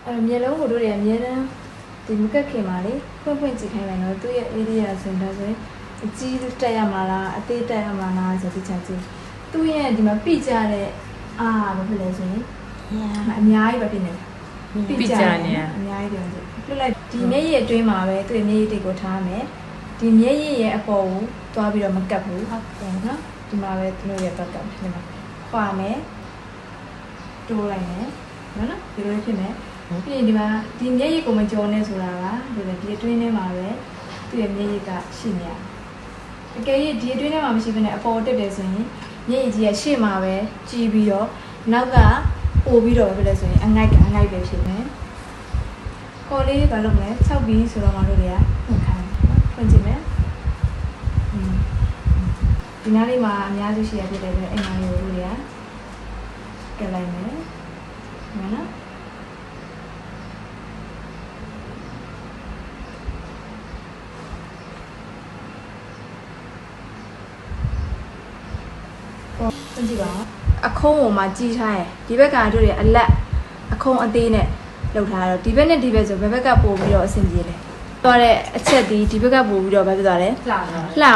မြေလုံးကိုတို့တွေအများတန်းဒီမကက်ခင်ပါလေဖွင့်ကြည့်ခိုင်းလိုက်တော့သူ့ရဲ့ area ဆိုတော့ဆိုရင်အကြီးတက်ရမှာလားအသေးတက်ရမှာလားဆိုပြီးချာကြည့်သူ့ရဲ့ဒီမှာပြကြတဲ့ဘာဖြစ်လဲဆိုရင်အများကြီးပဲဖြစ်နေပြကြနေအများကြီးတယ်ပြလိုက်ဒီမျက်ရည်အတွင်းမှာပဲသူ့ရဲ့မျက်ရည်တွေကိုထားမယ်ဒီမျက်ရည်ရဲ့အပေါ်ကိုတွားပြီးတော့မကတ်ဘူးဟုတ်တယ်နော်ဒီမှာပဲသူတို့ရဲ့ဘက်ကပ်ဖြစ်နေခွာမယ်တိုးလိုက်မယ်နော်ဒီလိုဖြစ်မယ်ပြီးရင်ဒီမှာဒီမျက်ရည်ကိုမကြောနဲ့ဆိုတာကဒီအတွင်းထဲမှာပဲသူ့ရဲ့မျက်ရည်ကရှိနေရအကယ်၍ဒီအတွင်းထဲမှာမရှိဘဲနဲ့အပေါ်တက်တယ်ဆိုရင်မျက်ရည်ကြီးကရှေ့မှာပဲကြီးပြီးတော့နောက်ကပို့ပြီးတော့ပဲဆိုရင်အငိုက်ပဲဖြစ်နေခေါ်လေးဘာလုပ်မလဲ6ပြီးဆိုတော့မတို့တွေကဖွင့်ခိုင်းဖွင့်ကြည့်မယ်ဒီနားလေးမှာအများစုရှိရဖြစ်တယ်အိမ်မှာရိုးတွေကကလိုက်မယ်နော်ကြည့်ပါအခုံးပေါ်မှာကြီးထားရယ်ဒီဘက်ကတို့တွေအလက်အခုံးအသေးနဲ့လှုပ်ထားတော့ဒီဘက်နဲ့ဒီဘက်ဆိုဘယ်ဘက်ကပို့ပြီးတော့အဆင်ပြေလဲသွားတဲ့အချက်ဒီဘက်ကပို့ပြီးတော့ဘာဖြစ်သွားလဲလှ